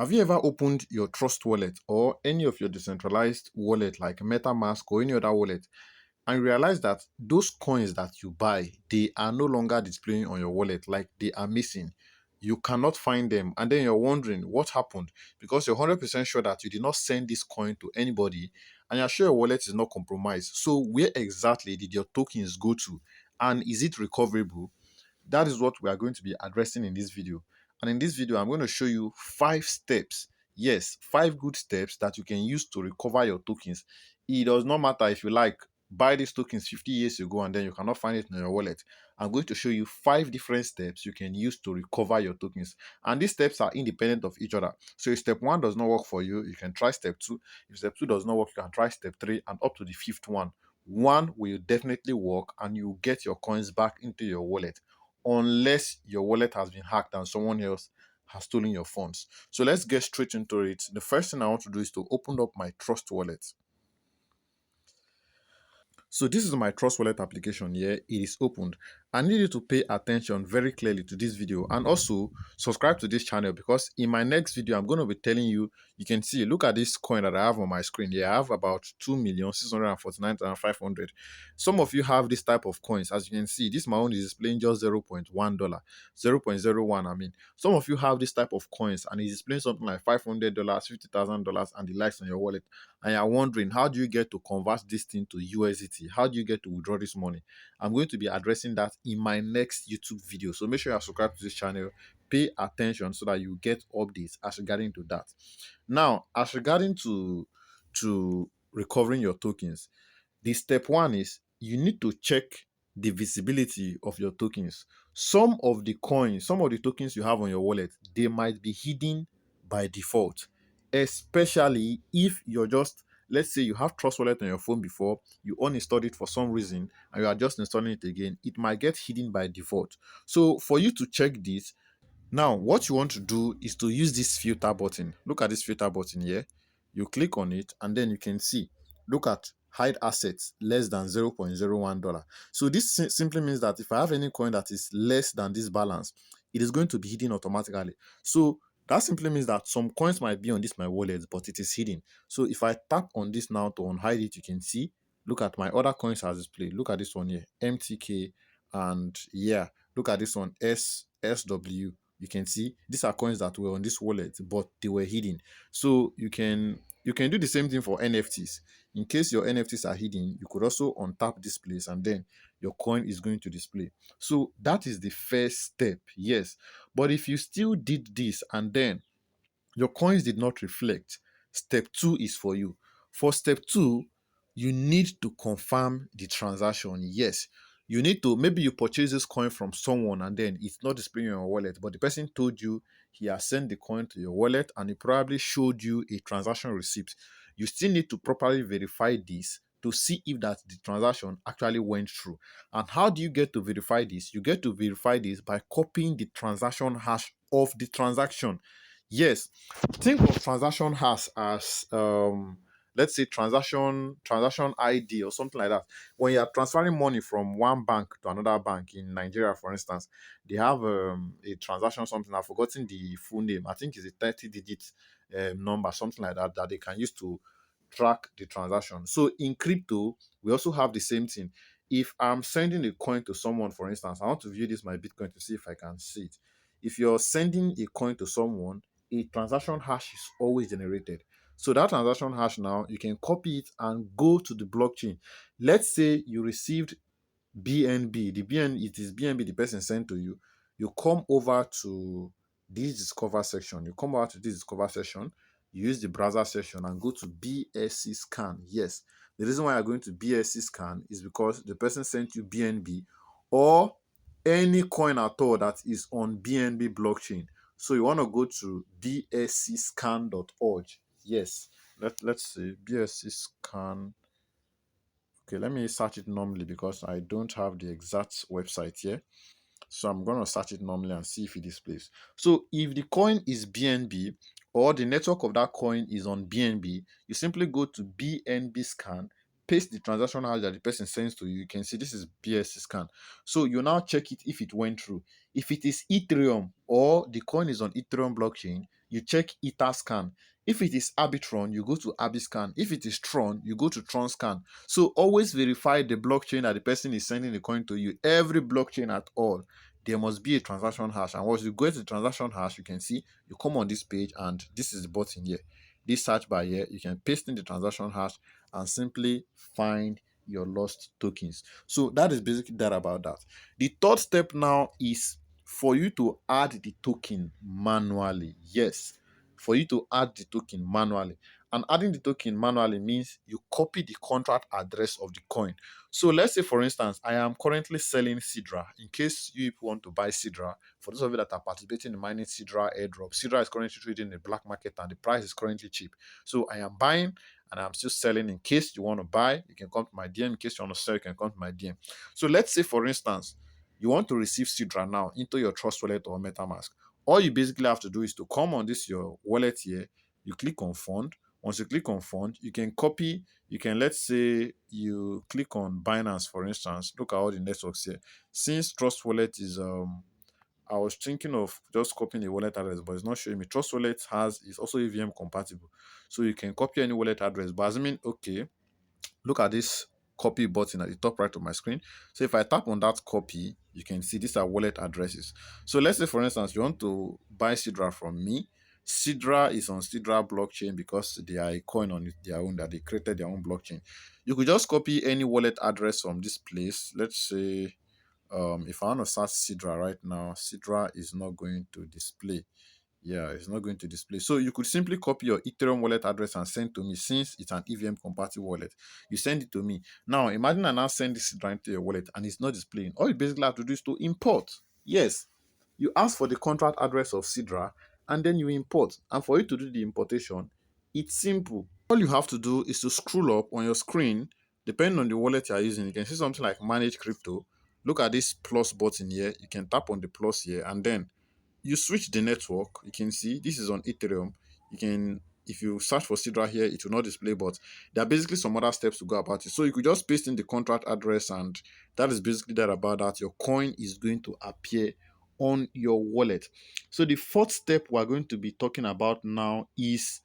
Have you ever opened your Trust wallet or any of your decentralized wallet like MetaMask or any other wallet and realize that those coins that you buy, they are no longer displaying on your wallet, like they are missing? You cannot find them, and then you're wondering what happened because you're 100% sure that you did not send this coin to anybody and you're sure your wallet is not compromised. So, where exactly did your tokens go to? And is it recoverable? That is what we are going to be addressing in this video. And in this video, I'm going to show you 5 steps. Yes, 5 good steps that you can use to recover your tokens. It does not matter if you like buy these tokens 50 years ago and then you cannot find it in your wallet. I'm going to show you 5 different steps you can use to recover your tokens. And these steps are independent of each other. So if step 1 does not work for you, you can try step 2. If step 2 does not work, you can try step 3 and up to the 5th one. One will definitely work and you get your coins back into your wallet unless your wallet has been hacked and someone else has stolen your funds. So let's get straight into it. The first thing I want to do is to open up my Trust wallet. So this is my Trust Wallet application here. It is opened. I need you to pay attention very clearly to this video and also subscribe to this channel because in my next video, I'm going to be telling you, you can see, look at this coin that I have on my screen here. I have about 2,649,500. Some of you have this type of coins. As you can see, this my own is displaying just $0.1, 0.01. I mean, some of you have this type of coins and it's displaying something like $500, $50,000 and the likes on your wallet. And you're wondering, how do you get to convert this thing to USDT? How do you get to withdraw this money? I'm going to be addressing that in my next YouTube video. So make sure you are subscribed to this channel. Pay attention so that you get updates as regarding to that. Now, as regarding to recovering your tokens, the step 1 is you need to check the visibility of your tokens. Some of the coins, some of the tokens you have on your wallet, they might be hidden by default, especially if you're just, let's say you have Trust Wallet on your phone before, you uninstalled it for some reason and you are just installing it again, it might get hidden by default. So for you to check this, now what you want to do is to use this filter button. Look at this filter button here. You click on it and then you can see, look at hide assets less than $0.01. So this simply means that if I have any coin that is less than this balance, it is going to be hidden automatically. So that simply means that some coins might be on this my wallet, but it is hidden. So if I tap on this now to unhide it, you can see, look at my other coins as displayed. Look at this one here, MTK, and yeah, look at this one, SW. You can see these are coins that were on this wallet, but they were hidden. So you can do the same thing for NFTs. In case your NFTs are hidden, you could also untap this place and then your coin is going to display. So that is the first step, yes. But if you still did this and then your coins did not reflect, step 2 is for you. For step 2, you need to confirm the transaction. Yes, you need to, maybe you purchase this coin from someone and then it's not displaying in your wallet, but the person told you he has sent the coin to your wallet and he probably showed you a transaction receipt. You still need to properly verify this to see if that the transaction actually went through. And how do you get to verify this? You get to verify this by copying the transaction hash of the transaction. Yes, think of transaction hash as let's say transaction ID or something like that. When you are transferring money from one bank to another bank in Nigeria, for instance, they have a transaction, something I've forgotten the full name. I think it's a 30-digit number, something like that, that they can use to track the transaction. So in crypto, we also have the same thing. If I'm sending a coin to someone, for instance, I want to view this my Bitcoin to see if I can see it. If you're sending a coin to someone, a transaction hash is always generated. So that transaction hash now, you can copy it and go to the blockchain. Let's say you received BNB, it is BNB the person sent to you. You come over to this discover section. You come over to this discover section, you use the browser section and go to BSC scan. Yes, the reason why you're going to BSC scan is because the person sent you BNB or any coin at all that is on BNB blockchain. So you want to go to bscscan.org. Yes, let's see, BSC scan. Okay, let me search it normally because I don't have the exact website here. So I'm going to search it normally and see if it displays. So if the coin is BNB or the network of that coin is on BNB, you simply go to BNB scan, paste the transaction hash that the person sends to you. You can see this is BSC scan. So you now check it if it went through. If it is Ethereum or the coin is on Ethereum blockchain, you check Etherscan. If it is Arbitron, you go to Arbiscan. If it is Tron, you go to Tronscan. So always verify the blockchain that the person is sending the coin to you. Every blockchain at all, there must be a transaction hash. And once you go to the transaction hash, you can see you come on this page, and this is the button here. This search bar here, you can paste in the transaction hash and simply find your lost tokens. So that is basically that about that. The third step now is for you to add the token manually. Yes, for you to add the token manually. And adding the token manually means you copy the contract address of the coin. So let's say, for instance, I am currently selling Sidra. In case you want to buy Sidra, for those of you that are participating in mining Sidra airdrop, Sidra is currently trading in the black market and the price is currently cheap. So I am buying and I'm still selling. In case you want to buy, you can come to my DM. In case you want to sell, you can come to my DM. So let's say, for instance, you want to receive Sidra now into your Trust Wallet or MetaMask. All you basically have to do is to come on this your wallet here. You click on fund. Once you click on fund, you can copy. You can, let's say you click on Binance, for instance. Look at all the networks here. Since Trust Wallet is I was thinking of just copying a wallet address, but it's not showing me. Trust Wallet is also EVM compatible, so you can copy any wallet address. But assuming, okay, look at this copy button at the top right of my screen. So if I tap on that copy, you can see these are wallet addresses. So let's say, for instance, you want to buy Sidra from me. Sidra is on Sidra blockchain because they are a coin on their own, that they created their own blockchain. You could just copy any wallet address from this place. Let's say if I want to search Sidra right now, Sidra is not going to display. Yeah, it's not going to display. So you could simply copy your Ethereum wallet address and send to me. Since it's an EVM compatible wallet, you send it to me. Now imagine I now send this right into your wallet and it's not displaying. All you basically have to do is to import. Yes, you ask for the contract address of Sidra and then you import. And for you to do the importation, it's simple. All you have to do is to scroll up on your screen. Depending on the wallet you're using, you can see something like manage crypto. Look at this plus button here. You can tap on the plus here and then you switch the network. You can see this is on Ethereum. You can, if you search for Sidra here, it will not display, but there are basically some other steps to go about it. So you could just paste in the contract address, and that is basically that about that. Your coin is going to appear on your wallet. So the fourth step we're going to be talking about now is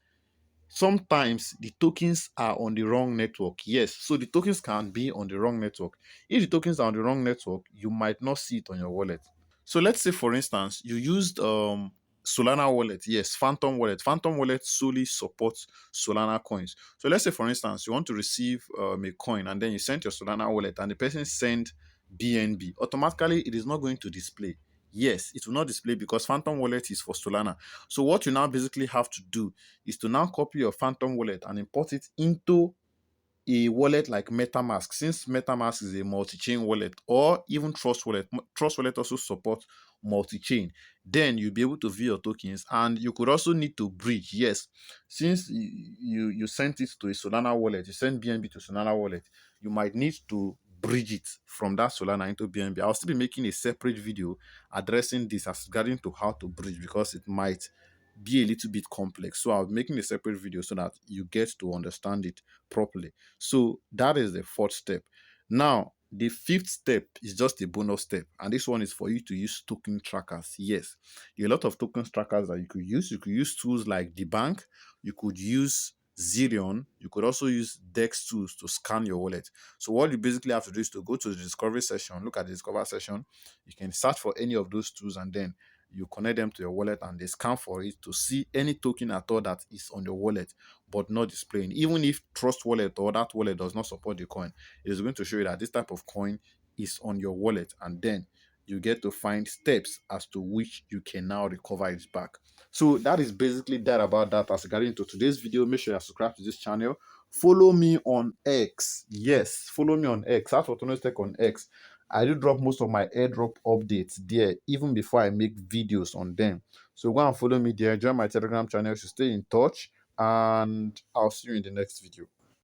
sometimes the tokens are on the wrong network. Yes, so the tokens can be on the wrong network. If the tokens are on the wrong network, you might not see it on your wallet. So let's say, for instance, you used Solana wallet. Yes, Phantom wallet. Phantom wallet solely supports Solana coins. So let's say, for instance, you want to receive a coin and then you send your Solana wallet and the person sent BNB. Automatically, it is not going to display. Yes, it will not display because Phantom wallet is for Solana. So what you now basically have to do is to now copy your Phantom wallet and import it into a wallet like MetaMask, since MetaMask is a multi-chain wallet, or even Trust Wallet. Trust Wallet also supports multi-chain. Then you'll be able to view your tokens, and you could also need to bridge. Yes, since you sent it to a Solana wallet, you send BNB to Solana wallet, you might need to bridge it from that Solana into BNB. I'll still be making a separate video addressing this as regarding to how to bridge, because it might be a little bit complex. So I'll be making a separate video so that you get to understand it properly. So that is the fourth step. Now, the fifth step is just a bonus step, and this one is for you to use token trackers. Yes, there are a lot of token trackers that you could use. You could use tools like the bank, you could use Zerion, you could also use Dex tools to scan your wallet. So what you basically have to do is to go to the discovery session, look at the discover session. You can search for any of those tools and then you connect them to your wallet and they scan for it to see any token at all that is on your wallet but not displaying. Even if Trust Wallet or that wallet does not support the coin, it is going to show you that this type of coin is on your wallet, and then you get to find steps as to which you can now recover it back. So that is basically that about that. As regarding to today's video, make sure you subscribe to this channel. Follow me on X. Yes, follow me on X. That's what Tech on X. I do drop most of my airdrop updates there even before I make videos on them. So go and follow me there. Join my Telegram channel to stay in touch, and I'll see you in the next video.